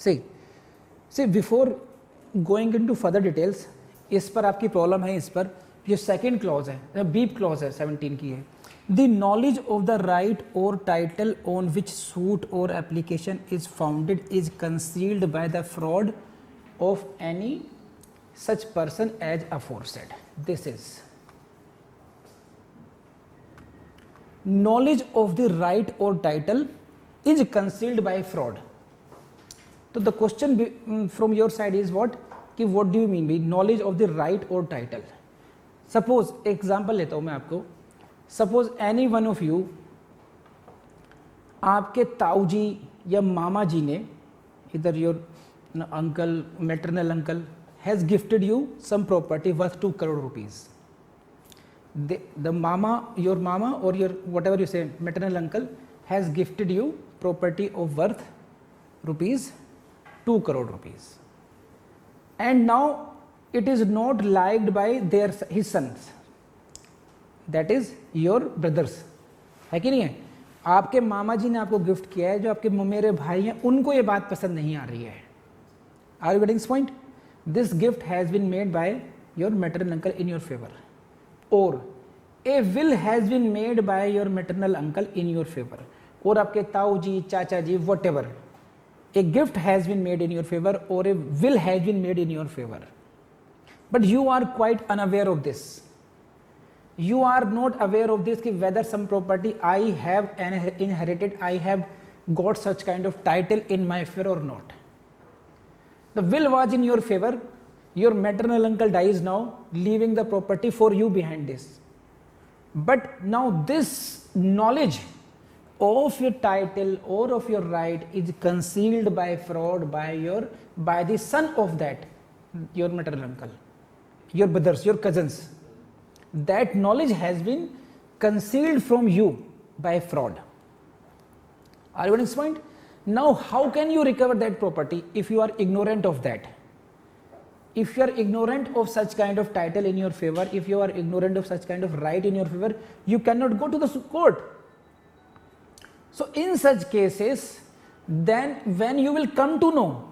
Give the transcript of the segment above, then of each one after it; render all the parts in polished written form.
सी before going into further details, इस पर आपकी प्रॉब्लम है, इस पर जो सेकंड क्लॉज है, बीप क्लॉज है 17 की है, the knowledge of the right or title on which suit और application is founded is concealed by the fraud of any such person as aforesaid. This is knowledge of the right or title is concealed by fraud. So the question from your side is what कि what do you mean by knowledge of the right or title. Suppose example लेता हूँ मैं आपको, suppose any one of you, आपके ताऊ जी या मामा जी ने, इधर your uncle, maternal uncle has gifted you some property worth 2 crore rupees. The mama, your mama or your whatever you say maternal uncle has gifted you property of worth rupees 2 crore rupees, and now it is not liked by his sons, that is your brothers. है कि नहीं है? आपके मामा जी ने आपको gift किया है, जो आपके मेरे भाई हैं उनको ये बात पसंद नहीं आ रही है. Are you getting this point? This gift has been made by your maternal uncle in your favor, or a will has been made by your maternal uncle in your favor, और आपके ताऊ जी, चाचा जी, whatever, a gift has been made in your favor or a will has been made in your favor, but you are quite unaware of this. You are not aware of this कि whether some property I have inherited, I have got such kind of title in my favor or not. The will was in your favor, your maternal uncle dies now, leaving the property for you behind this. But now this knowledge of your title or of your right is concealed by fraud by the son of that, your maternal uncle, your brothers, your cousins. That knowledge has been concealed from you by fraud. Are you getting this point? Now how can you recover that property if you are ignorant of that? If you are ignorant of such kind of title in your favor, if you are ignorant of such kind of right in your favor, you cannot go to the court. So in such cases, then when you will come to know,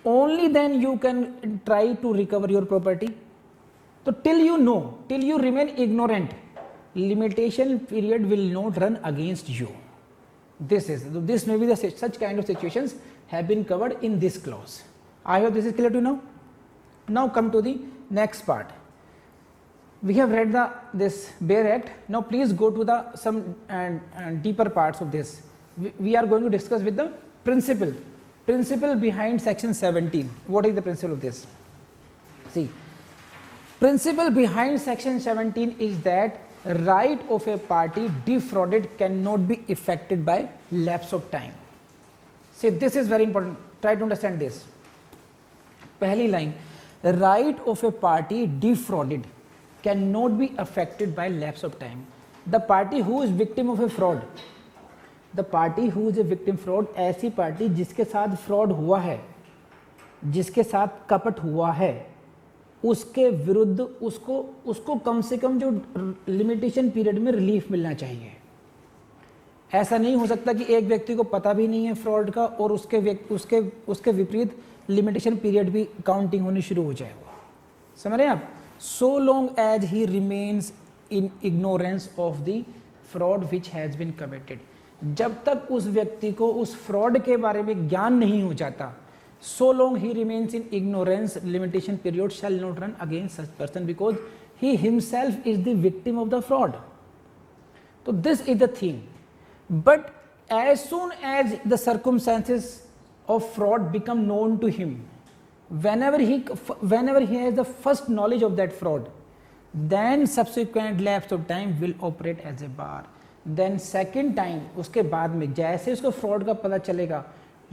only then you can try to recover your property. So till you know, till you remain ignorant, limitation period will not run against you. This may be the such kind of situations have been covered in this clause. I hope this is clear to you now. Now come to the next part. We have read this Bare Act. Now please go to the some deeper parts of this. We are going to discuss with the principle behind section 17. What is the principle of this? See, principle behind section 17 is that right of a party defrauded cannot be effected by lapse of time. See, this is very important. Try to understand this. Pehli line, right of a party defrauded cannot be affected by lapse of time. The party who is victim of a fraud, the party who is a victim fraud, ऐसी party जिसके साथ fraud हुआ है, जिसके साथ कपट हुआ है, उसके विरुद्ध उसको कम से कम जो लिमिटेशन पीरियड में रिलीफ मिलना चाहिए. ऐसा नहीं हो सकता कि एक व्यक्ति को पता भी नहीं है फ्रॉड का और उसके विपरीत लिमिटेशन पीरियड भी काउंटिंग होनी शुरू हो जाए. समझ रहे हैं आप? So long as he remains in ignorance of the fraud which has been committed, जब तक उस व्यक्ति को उस फ्रॉड के बारे में ज्ञान नहीं हो जाता, so long he remains in ignorance, limitation period shall not run against such person because he himself is the victim of the fraud. So this is the thing. But as soon as the circumstances of fraud become known to him, whenever he has the first knowledge of that fraud, then subsequent lapse of time will operate as a bar. Then second time, उसके बाद में जैसे उसको fraud का पता चलेगा,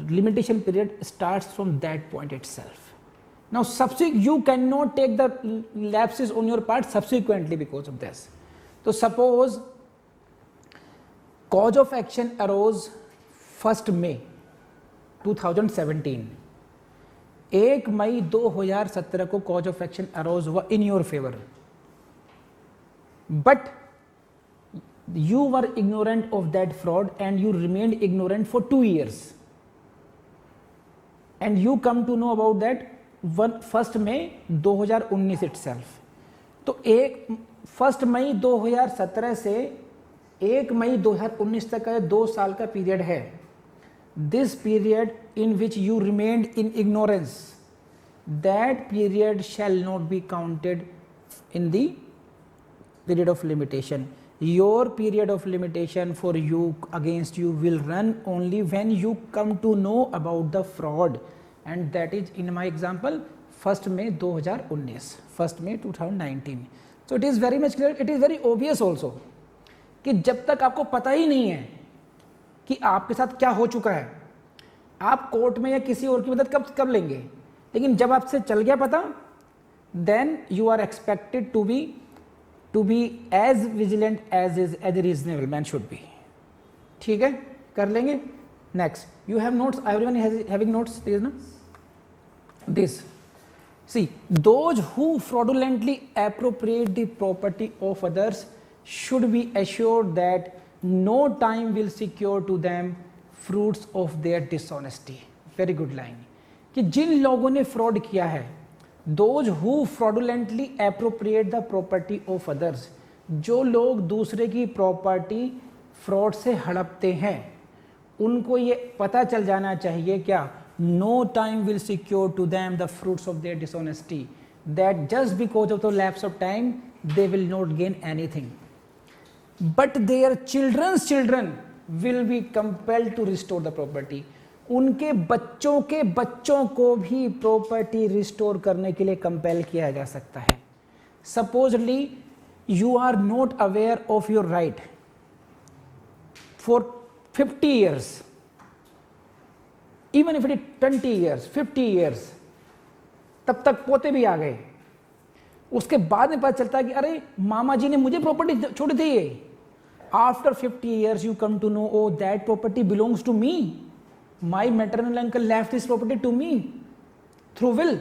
limitation period starts from that point itself. Now you cannot take the lapses on your part subsequently because of this. So suppose cause of action arose 1st May 2017. 1 मई 2017 को cause of action arose हुआ in your favor, but you were ignorant of that fraud and you remained ignorant for 2 years. and you come to know about that 1 May 2019 itself. तो 1 मई 2017 से 1 मई 2019 तक का 2 साल का period है. This period in which you remained in ignorance, that period shall not be counted in the period of limitation. Your period of limitation for you, against you, will run only when you come to know about the fraud, and that is in my example 1 May 2019, 1 May 2019. So it is very much clear, it is very obvious also कि जब तक आपको पता ही नहीं है कि आपके साथ क्या हो चुका है, आप कोर्ट में या किसी और की मदद कब लेंगे. लेकिन जब आपसे चल गया पता, then you are expected to be as vigilant as a reasonable man should be. ठीक है, कर लेंगे. Next, you have notes. Everyone is having notes. Please, no? This. See, those who fraudulently appropriate the property of others should be assured that no time will secure to them fruits of their dishonesty. Very good line. कि जिन लोगों ने fraud किया है, those who fraudulently appropriate the property of others, जो लोग दूसरे की property fraud से हड़पते हैं, उनको ये पता चल जाना चाहिए क्या, no time will secure to them the fruits of their dishonesty, that just because of the lapse of time they will not gain anything, but their children's children will be compelled to restore the property. उनके बच्चों के बच्चों को भी property restore करने के लिए compel किया जा सकता है. Supposedly you are not aware of your right for 50 years, even if it is 20 years, 50 years, तब तक पोते भी आ गए. उसके बाद में पता चलता है कि अरे मामा जी ने मुझे प्रॉपर्टी छोड़ी थी ये. After 50 years you come to know, oh, that property belongs to me. My maternal uncle left this property to me through will.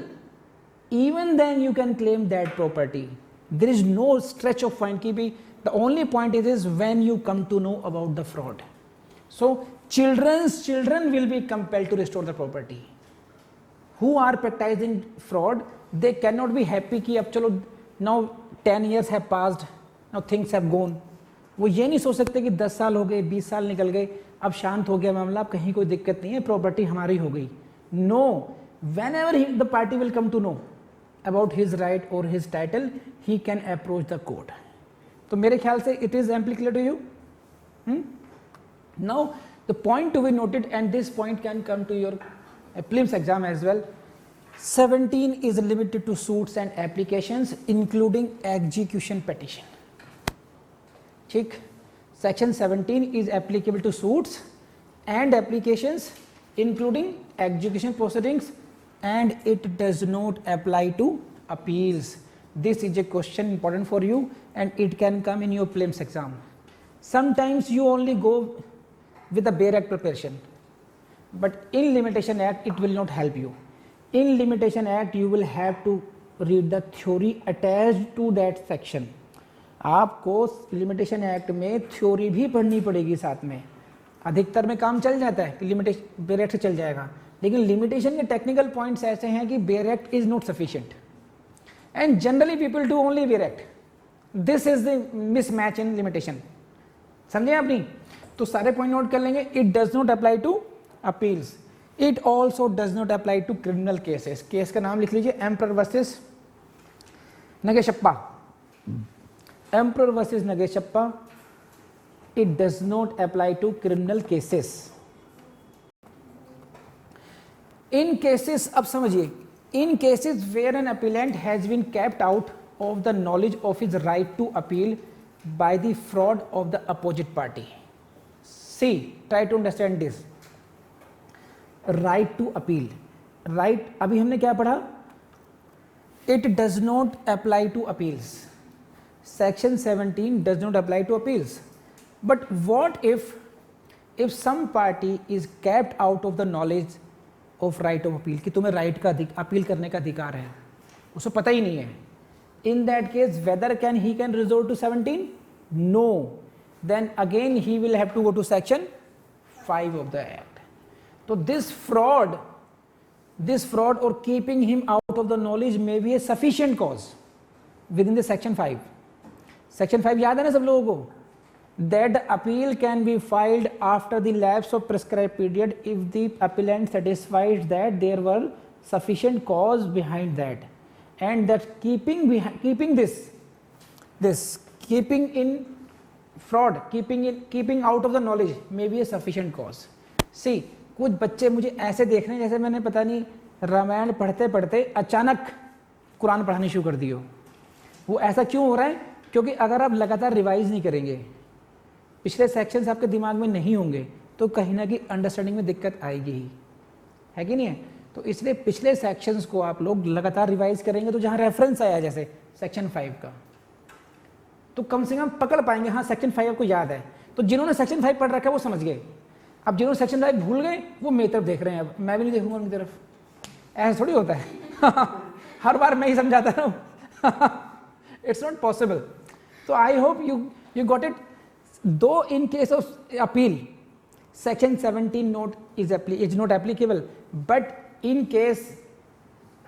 Even then you can claim that property. There is no stretch of fine. The only point is when you come to know about the fraud. So children's children will be compelled to restore the property. Who are practicing fraud, they cannot be happy कि अब चलो now 10 years have passed, now things have gone. वो ये नहीं सोच सकते कि 10 साल हो गए, 20 साल निकल गए, अब शांत हो गया मामला, अब कहीं कोई दिक्कत नहीं है, प्रॉपर्टी हमारी हो गई. No, whenever the party will come to know about his right or his title, he can approach the court. तो मेरे ख्याल से it is amply clear to you. Now the point to be noted, and this point can come to your prelims exam as well. 17 is limited to suits and applications including execution petition. ठीक, Section 17 is applicable to suits and applications including execution proceedings, and it does not apply to appeals. This is a question important for you and it can come in your prelims exam. Sometimes you only go with the bare act preparation, but in limitation act it will not help you. In limitation act you will have to read the theory attached to that section. आपको limitation act में theory भी पढ़नी पड़ेगी साथ में. अधिकतर में काम चल जाता है कि लिमिटेशन बेयर एक्ट से चल जाएगा, लेकिन लिमिटेशन के टेक्निकल पॉइंट्स ऐसे हैं कि bare act is not sufficient and generally people do only bare act. This is the mismatch in limitation. समझे आप नहीं? तो सारे पॉइंट नोट कर लेंगे. It does not apply to appeals. It also does not apply to criminal cases. Case का नाम लिख लीजिए, Emperor versus Nageshappa. Emperor versus Nageshappa. It does not apply to criminal cases. In cases, अब समझिए, in cases where an appellant has been kept out of the knowledge of his right to appeal by the fraud of the opposite party. See, try to understand this. Right to appeal. Right, अभी हमने क्या पढ़ा? It does not apply to appeals. Section 17 does not apply to appeals. But what if some party is kept out of the knowledge of right of appeal, कि तुम्हें right का appeal करने का अधिकार है, उसे पता ही नहीं है. In that case, whether he can resort to 17? No. Then again he will have to go to section 5 of the act. So this fraud this fraud or keeping him out of the knowledge may be a sufficient cause within the section 5. Section 5 याद है ना सब लोगों को? That the appeal can be filed after the lapse of prescribed period if the appellant satisfies that there were sufficient cause behind that, and that keeping in fraud, keeping out of the knowledge may be a sufficient cause. See, कुछ बच्चे मुझे ऐसे देख रहे हैं जैसे मैंने पता नहीं रामायण पढ़ते पढ़ते अचानक कुरान पढ़ानी शुरू कर दी हो। वो ऐसा क्यों हो रहा है? क्योंकि अगर आप लगातार रिवाइज नहीं करेंगे, पिछले सेक्शंस आपके दिमाग में नहीं होंगे, तो कहीं ना कहीं अंडरस्टैंडिंग में दिक्कत आएगी ही, है कि नहीं है? तो इसलिए पिछले सेक्शंस को आप लोग लगातार रिवाइज करेंगे, तो जहाँ रेफरेंस आया जैसे सेक्शन 5 का, तो कम से कम पकड़ पाएंगे, हाँ सेक्शन 5 आपको याद है। तो जिन्होंने सेक्शन 5 पढ़ रखा है वो समझ गए। अब जिन्होंने सेक्शन 5 भूल गए वो मेरी तरफ देख रहे हैं, अब मैं भी नहीं देखूंगा उनकी तरफ। ऐसा थोड़ी होता है हर बार मैं ही समझाता रहूं इट्स नॉट पॉसिबल। तो I hope you got it. Though in case of appeal section 17 note is not applicable, but in case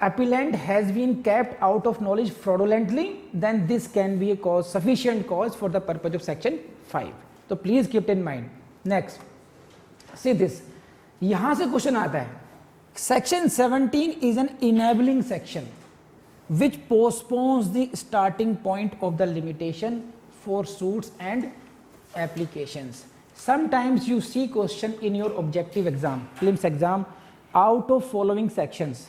appellant has been kept out of knowledge fraudulently, then this can be a cause, sufficient cause for the purpose of section 5. So please keep it in mind. Next, see this, यहाँ से question आता है, section 17 is an enabling section which postpones the starting point of the limitation for suits and applications. Sometimes you see question in your objective exam, prelims exam, out of following statements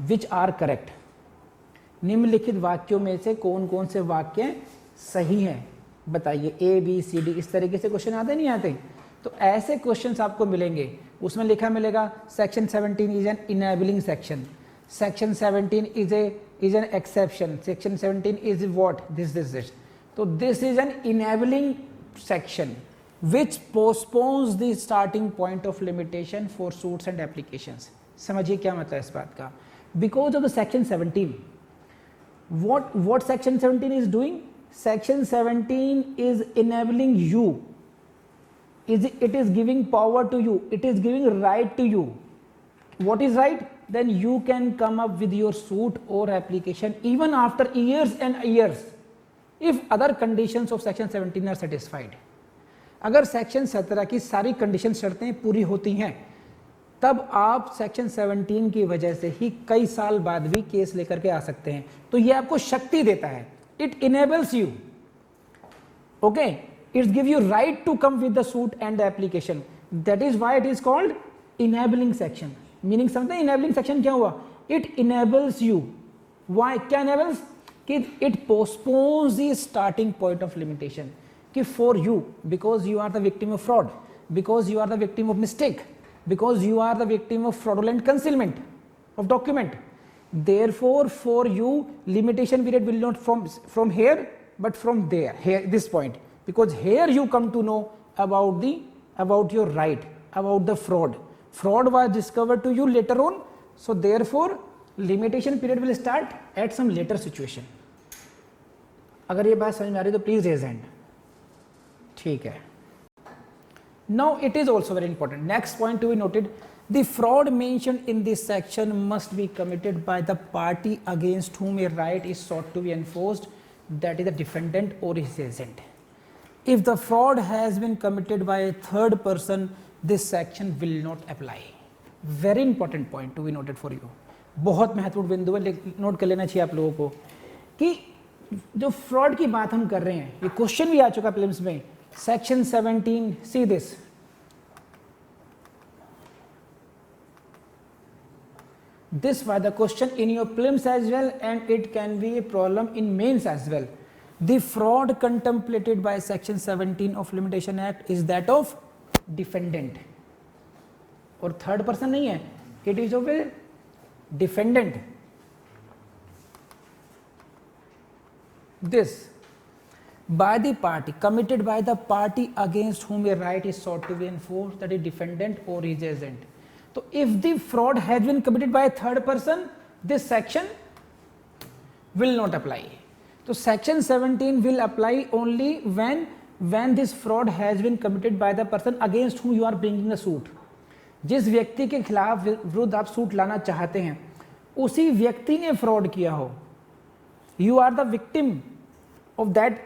which are correct. निम्नलिखित वाक्यों में से कौन कौन से वाक्य सही हैं बताइए, A B C D, इस तरीके से क्वेश्चन आते नहीं आते? तो ऐसे क्वेश्चंस आपको मिलेंगे, उसमें लिखा मिलेगा section 17 is an enabling section, section 17 is an exception, section 17 is what this. तो this is an enabling section which postpones the starting point of limitation for suits and applications. समझिए क्या मतलब इस बात का? Because of the section 17, what section 17 is doing? Section 17 is enabling you. It is giving power to you. It is giving right to you. What is right? Then you can come up with your suit or application even after years and years, if other conditions of section 17 are satisfied. अगर section 17 की सारी condition शर्तें पूरी होती हैं, तब आप section 17 की वजह से ही कई साल बाद भी केस लेकर के आ सकते हैं। तो ये आपको शक्ति देता है, it enables you, okay, it's give you right to come with the suit and the application. That is why it is called enabling section. Meaning समझते हैं इनेबलिंग सेक्शन क्या हुआ? It enables you. व्हाई? क्या enables? कि it postpones the starting point of limitation, कि for you, because you are the victim of fraud, because you are the victim of mistake, because you are the victim of fraudulent concealment of document, therefore for you limitation period will not from here but from there, here this point, because here you come to know about your right, about the fraud was discovered to you later on, so therefore limitation period will start at some later situation. अगर ये बात समझ में आ रही है तो please raise hand. ठीक है। Now it is also very important. Next point to be noted, the fraud mentioned in this section must be committed by the party against whom a right is sought to be enforced, that is the defendant or his agent. If the fraud has been committed by a third person, this section will not apply. Very important point to be noted for you. बहुत महत्वपूर्ण बिंदु है, note कर लेना चाहिए आप लोगों को कि जो फ्रॉड की बात हम कर रहे हैं, ये क्वेश्चन भी आ चुका प्रीलिम्स में, section 17, see this, this was the question in your prelims as well, and it can be a problem in mains as well. The fraud contemplated by section 17 of limitation act is that of defendant, और third person नहीं है, it is of a defendant. This by the party, committed by the party against whom a right is sought to be enforced, that is defendant or his agent. So if the fraud has been committed by a third person, this section will not apply. So section 17 will apply only when when this fraud has been committed by the person against whom you are bringing the suit. जिस व्यक्ति के खिलाफ विरुद्ध आप suit लाना चाहते हैं उसी व्यक्ति ने फ्रॉड किया हो, you are the victim of that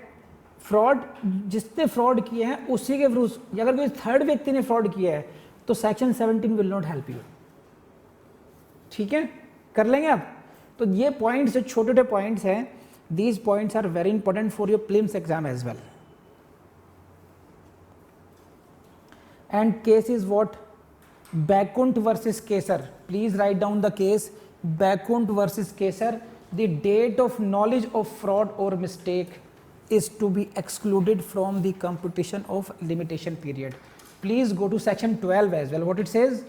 fraud, जिसने फ्रॉड किया है उसी के विरुद्ध अगर कोई थर्ड व्यक्ति ने फ्रॉड किया है तो section 17 will not help you. ठीक है, कर लेंगे आप। तो ये पॉइंट्स जो छोटे छोटे पॉइंट्स हैं, these points are very important for your prelims exam as well. And case is what? Bakunt versus Kesar. Please write down the case. Bakunt versus Kesar. The date of knowledge of fraud or mistake is to be excluded from the computation of limitation period. Please go to section 12 as well. What it says?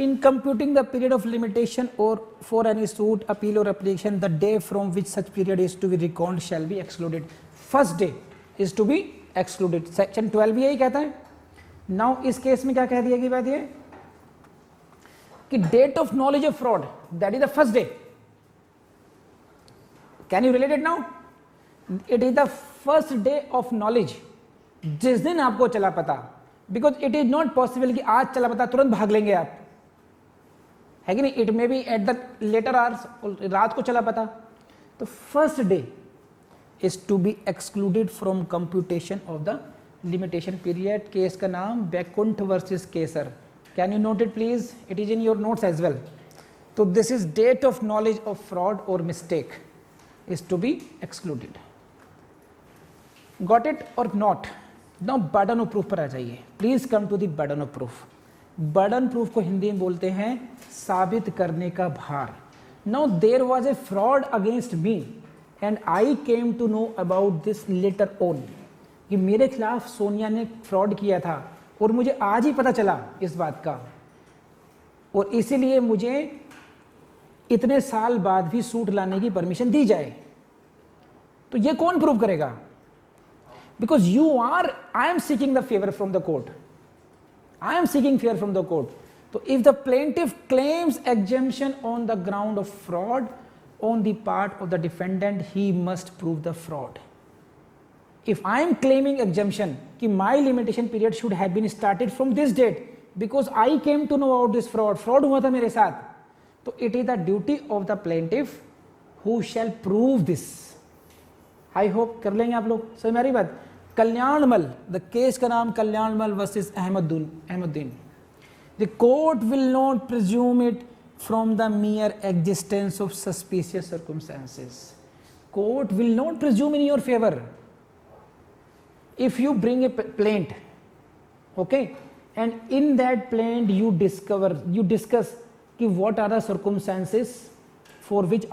In computing the period of limitation or for any suit, appeal or application, the day from which such period is to be reckoned shall be excluded. First day is to be excluded. Section 12 भी यही कहता है। Now इस case में क्या कह दिया गई बात ये कि date of knowledge of fraud that is the first day. Can you relate it now? It is the first day of knowledge, जिस दिन आपको चला पता, because it is not possible कि आज चला पता तुरंत भाग लेंगे आप, है कि नहीं? It may be at the latter hours, रात को चला पता। तो first day is to be excluded from computation of the limitation period. Case का नाम Bakunt versus Kesar. Can you note it please? It is in your notes as well. So this is date of knowledge of fraud or mistake is to be excluded. Got it or not? Now burden of proof पर आ जाइए। Please come to the burden of proof. Burden proof को हिंदी में बोलते हैं साबित करने का भार। Now there was a fraud against me and I came to know about this later on. कि मेरे खिलाफ सोनिया ने फ्रॉड किया था और मुझे आज ही पता चला इस बात का, और इसीलिए मुझे इतने साल बाद भी सूट लाने की परमिशन दी जाए। तो ये कौन प्रूव करेगा? Because I am seeking the favour from the court, I am seeking favour from the court. तो if the plaintiff claims exemption on the ground of fraud on the part of the defendant, he must prove the fraud. If I am claiming exemption कि my limitation period should have been started from this date because I came to know about this fraud हुआ था मेरे साथ, तो it is the duty of the plaintiff who shall prove this. I hope कर लेंगे आप लोग। समझ में आ रही बात? कल्याणमल, द केस का नाम Kalyanmal versus Ahmaduddin. The court will not presume it from the mere existence of suspicious circumstances. Court will not presume in your favor. If you bring a plaint, okay, and in that plaint you discuss कि what are the circumstances for which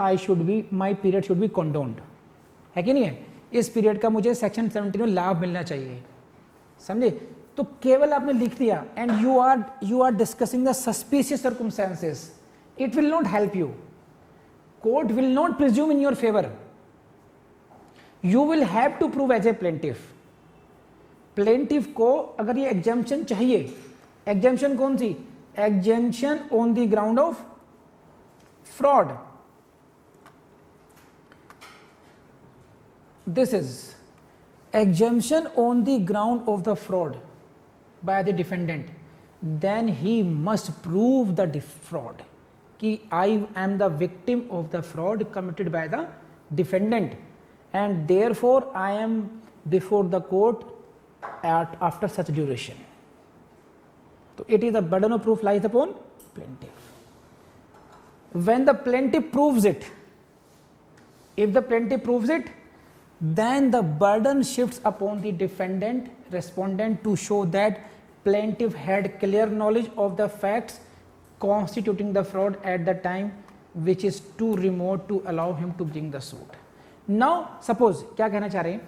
my period should be condoned, है कि नहीं है? इस period का मुझे section 17 में लाभ मिलना चाहिए, समझे? तो केवल आपने लिख दिया and you are discussing the suspicious circumstances, it will not help you. Court will not presume in your favor. You will have to prove as a plaintiff. Plaintiff को अगर ये exemption चाहिए, exemption कौन सी? Exemption on the ground of fraud. This is exemption on the ground of the fraud by the defendant. Then he must prove the fraud. कि I am the victim of the fraud committed by the defendant and therefore I am before the court after such duration. So it is the burden of proof lies upon plaintiff. When the plaintiff proves it, if the plaintiff proves it, then the burden shifts upon the defendant respondent to show that plaintiff had clear knowledge of the facts constituting the fraud at the time which is too remote to allow him to bring the suit. Now suppose क्या कहना चाह रहे हैं,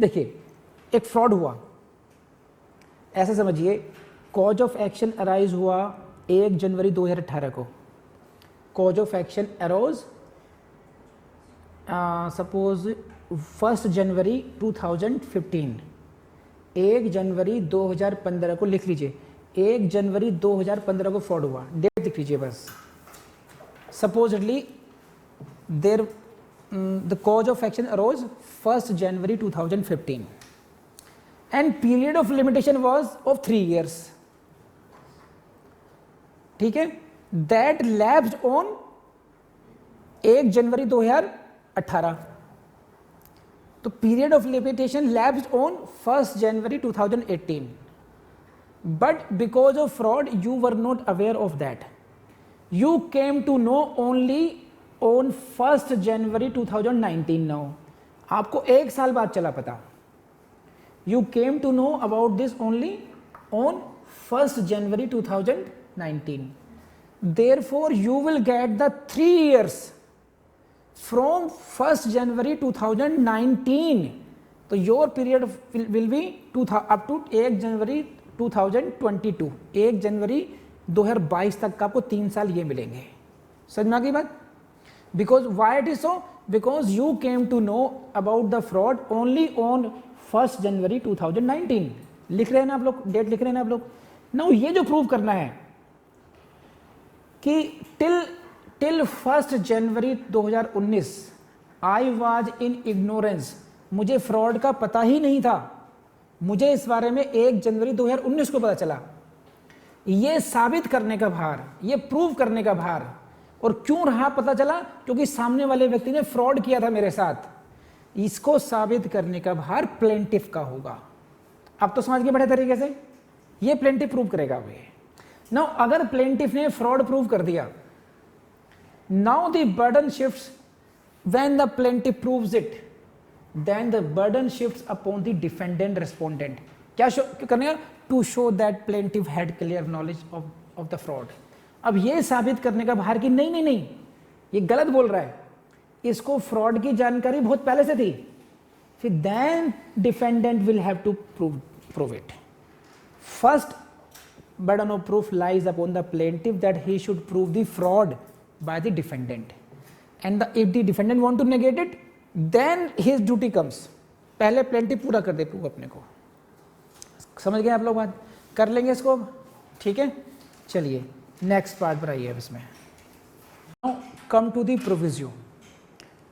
देखिए एक fraud हुआ, ऐसा समझिए कॉज ऑफ एक्शन अराइज हुआ 1 जनवरी 2018 को, cause of action arise suppose 1 जनवरी 2015, 1 जनवरी 2015 को लिख लीजिए, 1 जनवरी 2015 को फ्रॉड हुआ, डेट लिख लीजिए बस। Supposedly Their the cause of action arose 1st January 2015 and period of limitation was of 3 years. ठीक है, that lapsed on 1 जनवरी 2018. तो period of limitation lapsed on 1st January 2018. But because of fraud, you were not aware of that. You came to know only on 1st January 2019 now. आपको 1 साल बाद चला पता. You came to know about this only on 1st January 2019. Therefore, you will get the 3 years from 1st January 2019. So your period will be up to 1 January 2022. 1 जनवरी 2022 तक का आपको 3 साल ये मिलेंगे. समझ में आ गई बात? Because why it is so? Because you came to know about the fraud only on 1st January 2019. लिख रहे हैं ना आप लोग, डेट लिख रहे हैं ना आप लोग. नाउ ये जो प्रूव करना है कि till 1st January 2019 I was in ignorance, मुझे फ्रॉड का पता ही नहीं था, मुझे इस बारे में 1 जनवरी 2019 को पता चला. ये साबित करने का भार, ये प्रूव करने का भार, और क्यों रहा पता चला? क्योंकि सामने वाले व्यक्ति ने फ्रॉड किया था मेरे साथ. इसको साबित करने का भार प्लेंटिफ का होगा. अब तो समझ गए बड़े तरीके से, ये प्लेंटिफ प्रूव करेगा. वे नाउ अगर प्लेंटिफ ने फ्रॉड प्रूव कर दिया, now the burden shifts when the plaintiff proves it, then the burden shifts upon the defendant respondent. क्या करने का? To show that plaintiff had clear knowledge of the fraud. अब ये साबित करने का भार कि नहीं ये गलत बोल रहा है, इसको फ्रॉड की जानकारी बहुत पहले से थी. फिर then defendant will have to prove it. First burden of proof lies upon the plaintiff that he should prove the fraud by the defendant, and if the defendant want to negate it, then his duty comes. पहले plaintiff पूरा कर they prove अपने को. समझ गए आप लोग बात? कर लेंगे इसको, ठीक है. चलिए नेक्स्ट पार्ट पर आइए. अब इसमें कम टू द प्रोविजियो.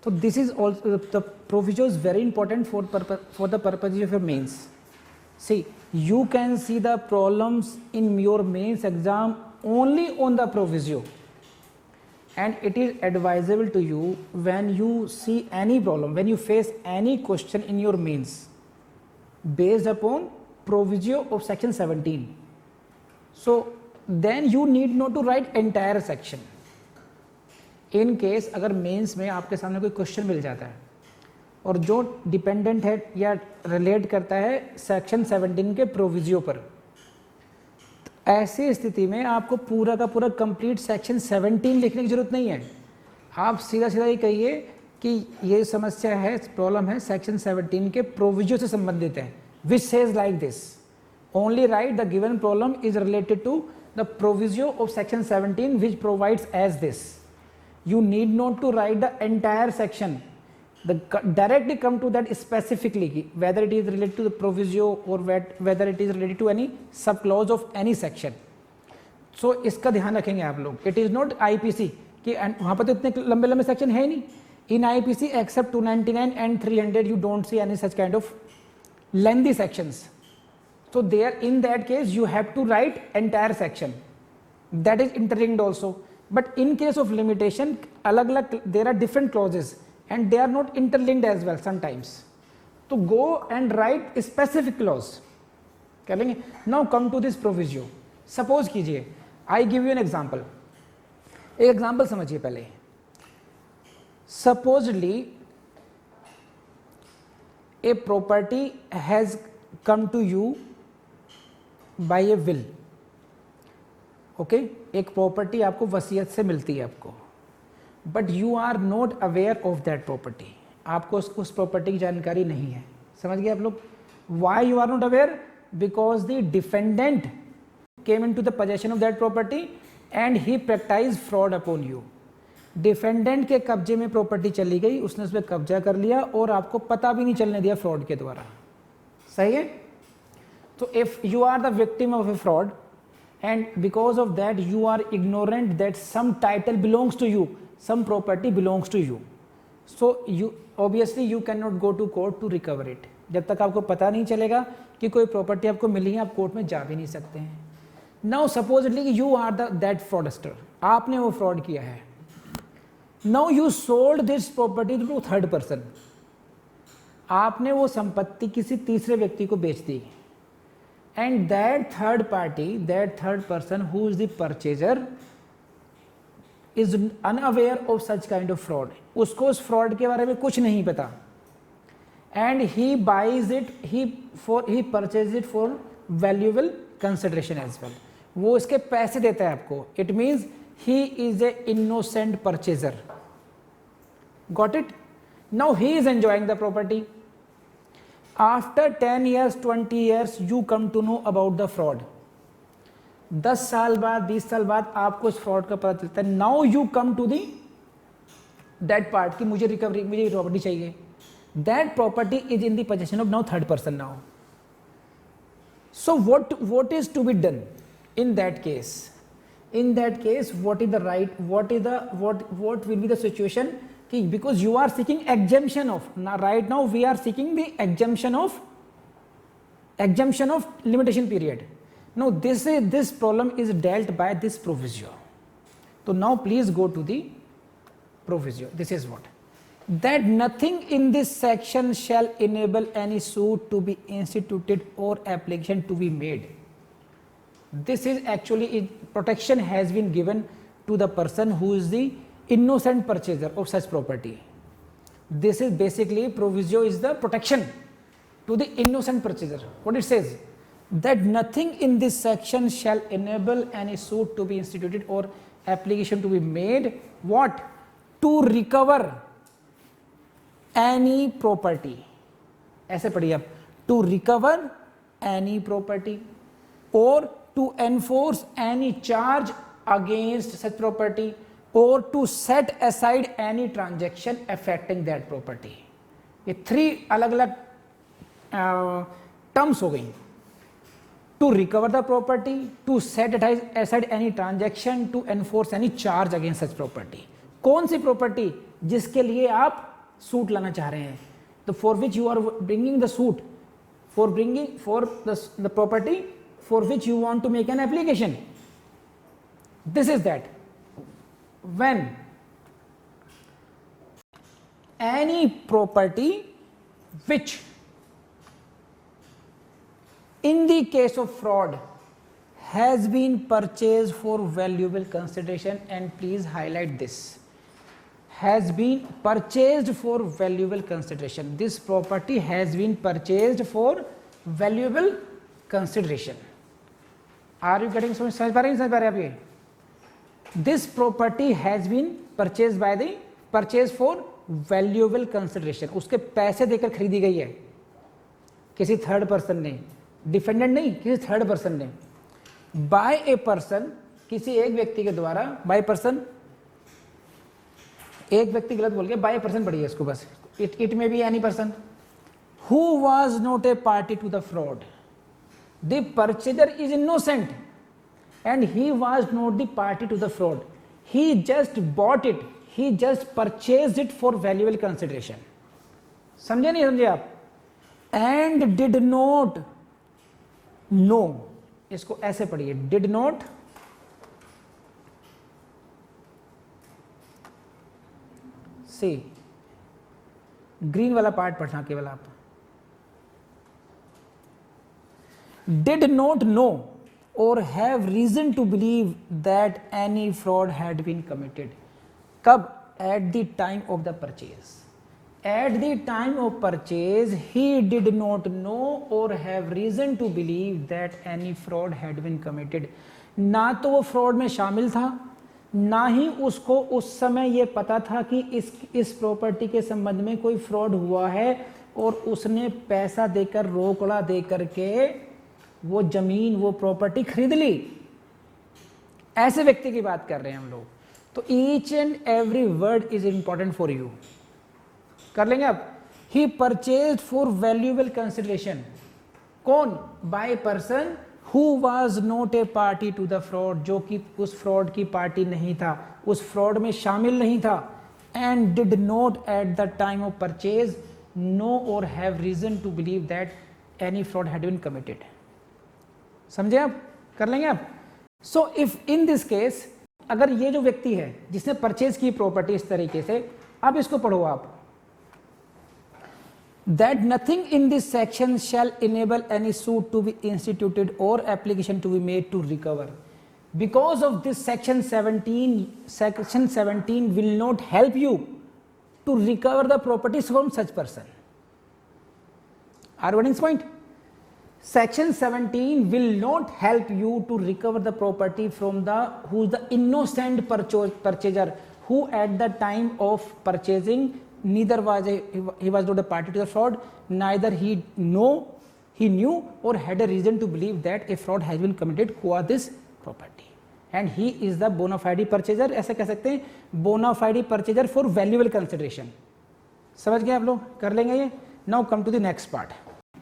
तो this is also the proviso is very important for the purpose of your mains. See you can see the problems in your mains exam only on the proviso. And it is advisable to you when you see any problem, when you face any question in your mains based upon proviso of section 17. So then you need not to write entire section. In case अगर mains में आपके सामने कोई question मिल जाता है और जो dependent है या रिलेट करता है सेक्शन 17 के प्रोविजियो पर, ऐसी स्थिति में आपको पूरा का पूरा कंप्लीट सेक्शन 17 लिखने की जरूरत नहीं है. आप सीधा ये कहिए कि ये समस्या है, प्रॉब्लम है सेक्शन 17 के प्रोविजियो से संबंधित है, which says like this. Only write the given problem is related to the proviso of section 17 which provides as this. You need not to write the entire section. Directly come to that specifically, whether it is related to the proviso or whether it is related to any subclause of any section. So इसका ध्यान रखेंगे आप लोग. It is not IPC कि वहाँ पर तो इतने लंबे सेक्शन है नहीं. In IPC except 299 and 300 you don't see any such kind of lengthy sections. So there in that case you have to write entire section. That is interlinked also. But in case of limitation, अलग-अलग there are different clauses. And they are not interlinked as well sometimes. To go and write a specific clause. कर लेंगे. Now come to this proviso. Suppose कीजिए, I give you an example. एक example समझिए पहले. Supposedly a property has come to you by a will. Okay? एक property आपको वसीयत से मिलती है आपको. But you are not aware of that property. आपको उस प्रॉपर्टी की जानकारी नहीं है. समझ गए आप लोग? Why you are not aware? Because the defendant came in to the possession of that property and he practise fraud upon you. Defendant के कब्जे में प्रॉपर्टी चली गई, उसने उस पर कब्जा कर लिया और आपको पता भी नहीं चलने दिया फ्रॉड के द्वारा. सही है? तो if you are the victim of a fraud and because of that you are ignorant that some title belongs to you, some property belongs to you, so you obviously you cannot go to court to recover it. जब तक आपको पता नहीं चलेगा कि कोई property आपको मिली है, आप कोर्ट में जा भी नहीं सकते हैं. Now supposedly you are that fraudster, आपने वो फ्रॉड किया है. Now you sold this property to third person, आपने वो संपत्ति किसी तीसरे व्यक्ति को बेच दी. And that third party, that third person who is the purchaser is unaware of such kind of fraud, उसको उस फ्रॉड के बारे में कुछ नहीं पता. And he buys it, he purchase it for valuable consideration as well, वो इसके पैसे देता है आपको. It means he is a innocent purchaser. Got it? Now he is enjoying the property. After 10 years 20 years you come to know about the fraud. 10 साल बाद 20 साल बाद आपको इस फ्रॉड का पता चलता है. Now you come to the that part कि मुझे रिकवरी, मुझे प्रॉपर्टी चाहिए. That property is in the possession of now third person. Now so what is to be done in that case? In that case, what is the right, what will be the situation? Because you are seeking exemption of, now right now we are seeking the exemption of limitation period. Now this problem is dealt by this proviso. So now please go to the proviso. This is what, that nothing in this section shall enable any suit to be instituted or application to be made. This is actually, protection has been given to the person who is the innocent purchaser of such property. This is basically, proviso is the protection to the innocent purchaser. What it says? That nothing in this section shall enable any suit to be instituted or application to be made. What? To recover any property. ऐसे पढ़िए आप. To recover any property or to enforce any charge against such property or to set aside any transaction affecting that property. ये 3 अलग अलग terms हो गई. To recover the property, to set aside any transaction, to enforce any charge against such property. कौन सी property? जिसके लिए आप suit लाना चाह रहे हैं. तो for which you are bringing the suit, for the property for which you want to make an application. This is that. When any property which in the case of fraud has been purchased for valuable consideration, and please highlight this, has been purchased for valuable consideration. This property has been purchased for valuable consideration. Are you getting? समझ पा रहे हैं आप ये? This property has been purchased for valuable consideration. उसके पैसे देकर खरीदी गई है किसी थर्ड पर्सन ने, डिफेंडेंट नहीं, किसी थर्ड पर्सन ने. बाय ए पर्सन, किसी एक व्यक्ति के द्वारा. बाय पर्सन, एक व्यक्ति गलत बोल गया, बाय पर्सन पढ़िए इसको बस. It may be any person who was not a party to the fraud. The purchaser is innocent and he was not the party to the fraud. He just bought it, he just purchased it for valuable consideration. समझे नहीं समझे आप? And did not know, इसको ऐसे पढ़िए, did not see, green वाला part पढ़ना केवल आप. Did not know or have reason to believe that any fraud had been committed. कब? At the time of the purchase. At the time of purchase, he did not know or have reason to believe that any fraud had been committed. ना तो वो fraud में शामिल था, ना ही उसको उस समय ये पता था कि इस प्रॉपर्टी के संबंध में कोई फ्रॉड हुआ है, और उसने पैसा देकर, रोकड़ा देकर के वो जमीन, वो प्रॉपर्टी खरीद ली. ऐसे व्यक्ति की बात कर रहे हैं हम लोग. तो each and every word is important for you. कर लेंगे आप. ही परचेज फॉर वैल्यूएबल कंसिडरेशन. कौन? By person who was not a party to the fraud, जो कि उस fraud की पार्टी नहीं था, उस fraud में शामिल नहीं था, and did not at the time of purchase know or have reason to believe that any fraud had been committed. समझे आप? कर लेंगे आप? So if in this case, अगर ये जो व्यक्ति है जिसने परचेज की प्रॉपर्टी इस तरीके से, अब इसको पढ़ो आप, that nothing in this section shall enable any suit to be instituted or application to be made to recover. Because of this section 17 will not help you to recover the properties from such person. Are you getting this point? Section 17 will not help you to recover the property from the who is the innocent purchaser, who at the time of purchasing neither was he was not a party to the fraud, neither he knew or had a reason to believe that a fraud has been committed who are this property, and he is the bona fide purchaser. ऐसा कह सकते हैं bona fide purchaser for valuable consideration. समझ गए आप लोग? कर लेंगे ये. Now come to the next part.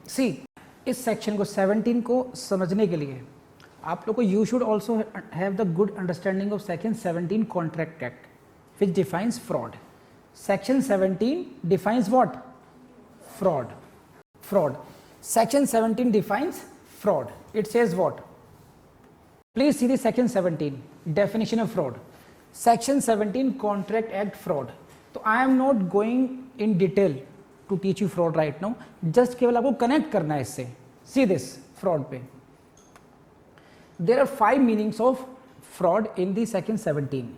See, इस सेक्शन को 17 को समझने के लिए आप लोग को you should also have the good understanding of section 17 Contract Act, which defines fraud. Section 17 defines what? Fraud. Fraud. Section 17 defines fraud. It says what? Please see the section 17 definition of fraud. Section 17 Contract Act fraud. So I am not going in detail to teach you fraud right now. Just केवल आपको connect करना है इससे. See this fraud पे. There are 5 meanings of fraud in the section 17.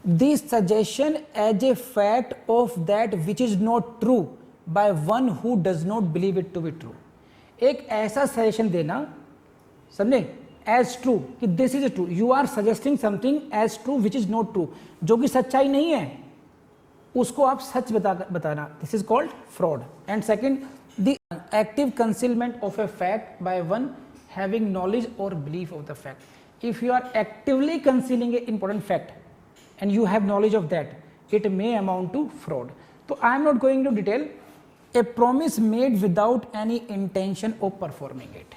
The suggestion as a fact of that which is not true by one who does not believe it to be true. एक ऐसा suggestion देना, समझे, as true कि this is true. You are suggesting something as true which is not true. जो कि सच्चाई नहीं है उसको आप सच बताना. This is called fraud. And second, the active concealment of a fact by one having knowledge or belief of the fact. If you are actively concealing an important fact and you have knowledge of that, it may amount to fraud. So I am not going into detail. A promise made without any intention of performing it.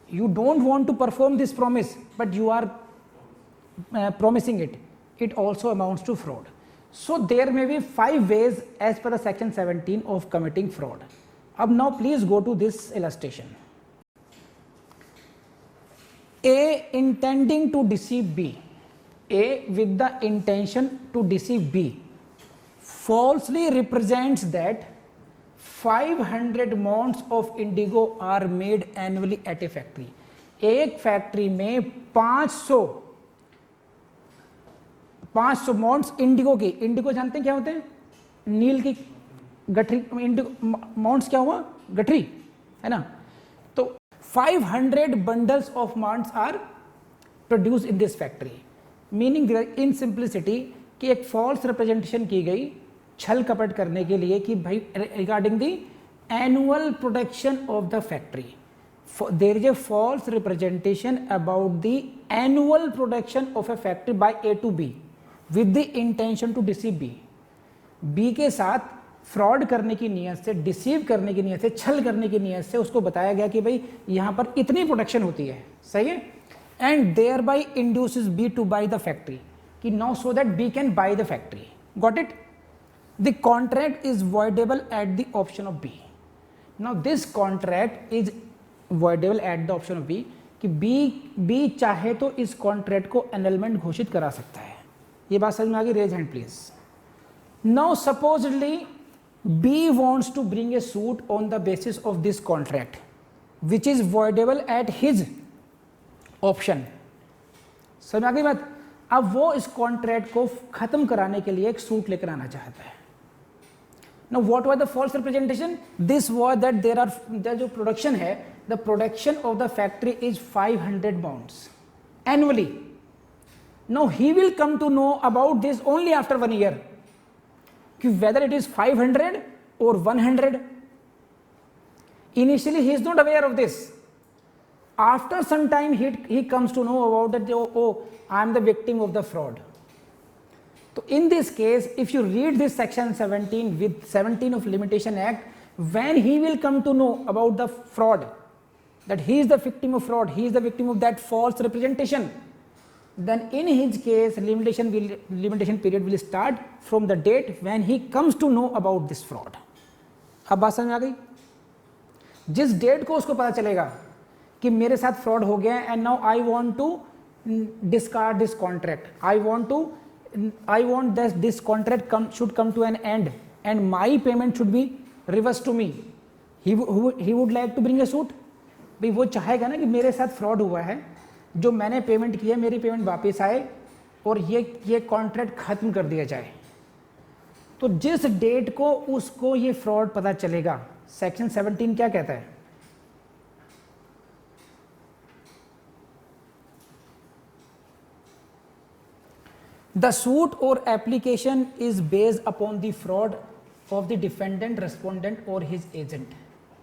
You don't want to perform this promise, but you are promising it. It also amounts to fraud. So there may be 5 ways as per the section 17 of committing fraud. Now please go to this illustration. A intending to deceive B. A with the intention to deceive B falsely represents that 500 mounds of indigo are made annually at a factory. एक factory में 500 mounts Indigo की, Indigo जानते हैं क्या होते हैं? नील की गठरी. इंडिगो माउंट्स क्या हुआ? गठरी है ना. तो 500 bundles of mounts are produce in this factory. Meaning in simplicity कि एक फॉल्स रिप्रेजेंटेशन की गई छल कपट करने के लिए कि भाई regarding the annual production of the factory. There is a false representation about the annual production of a factory by A to B with the intention to deceive B. B के साथ फ्रॉड करने की नीयत से, deceive करने की नीयत से, छल करने की नीयत से उसको बताया गया कि भाई यहाँ पर इतनी प्रोडक्शन होती है. सही है. And thereby induces B to buy the factory कि now so that B can buy the factory. Got it? The contract is voidable at the option of B. Now this contract is voidable at the option of B कि B चाहे तो इस contract को annulment घोषित करा सकता है. ये बात समझ में आ गई? Raise hand please. Now supposedly B wants to bring a suit on the basis of this contract which is voidable at his option. समझ में आ गई बात? अब वो इस contract को खत्म कराने के लिए एक सूट लेकर आना चाहता है. Now what was the false representation? This was that there जो production है, the production of the factory is 500 pounds annually. Now he will come to know about this only after 1 year, whether it is 500 or 100. Initially he is not aware of this. After some time he comes to know about that. Oh, I am the victim of the fraud. So in this case, if you read this section 17 with 17 of Limitation Act, when he will come to know about the fraud, that he is the victim of fraud, he is the victim of that false representation, then in his case limitation period will start from the date when he comes to know about this fraud. अब बात समझ में आ गई? जिस date को उसको पता चलेगा कि मेरे साथ फ्रॉड हो गया है, and now I want to discard this contract, I want this contract should come to an end and my payment should be reverse to me, he would like to bring a suit. भाई वो चाहेगा ना कि मेरे साथ fraud हुआ है, जो मैंने पेमेंट किया मेरी पेमेंट वापस आए और ये कॉन्ट्रैक्ट खत्म कर दिया जाए. तो जिस डेट को उसको ये फ्रॉड पता चलेगा, सेक्शन 17 क्या कहता है? द सूट और application is based upon the fraud of the defendant, respondent और हिज एजेंट.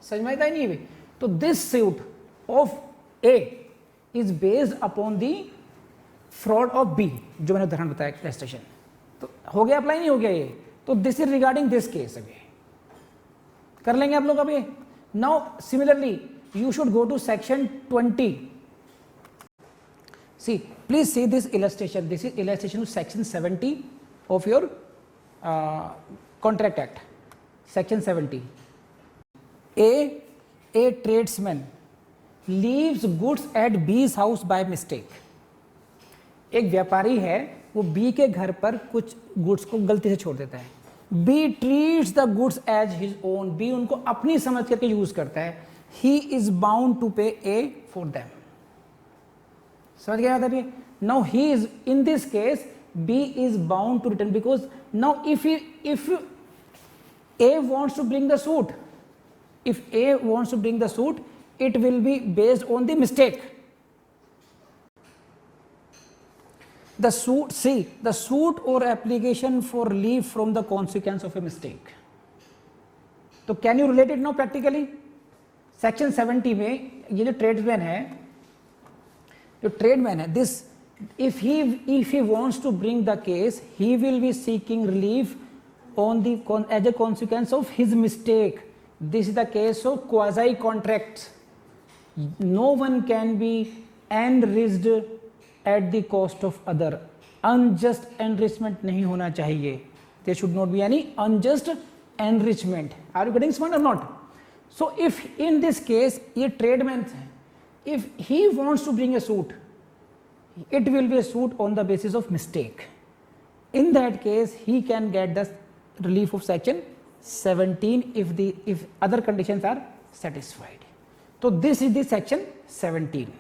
समझ में आता है नहीं? तो this suit of A is based upon the fraud of B, जो मैंने उदाहरण बताया रजिस्ट्रेशन. तो हो गया अप्लाई, नहीं हो गया ये? तो this is regarding this case. अभी कर लेंगे आप लोग अभी. Now similarly you should go to section 20. See, please see this illustration. This is illustration of section 70 of your Contract Act. Section 70. A tradesman leaves goods at B's house by mistake. एक व्यापारी है, वो B के घर पर कुछ goods को गलती से छोड़ देता है. B treats the goods as his own. B उनको अपनी समझ करके यूज करता है. He is bound to pay A for them. समझ गया था? Now he is in this case B is bound to return, because now if A wants to bring the suit, if A wants to bring the suit, it will be based on the mistake. The suit, see the suit और application for leave from the consequence of a mistake. तो can you relate it now practically? Section 70 में ये जो tradesman है, जो tradesman है, this if he wants to bring the case, he will be seeking relief on the as a consequence of his mistake. This is the case of quasi contracts. No one can be enriched at the cost of other. Unjust enrichment नहीं होना चाहिए. There should not be any unjust enrichment. Are you getting smart or not? So if in this case ये tradesman है, if he wants to bring a suit, it will be a suit on the basis of mistake. In that case, he can get the relief of section 17 if other conditions are satisfied. So this is the section 17.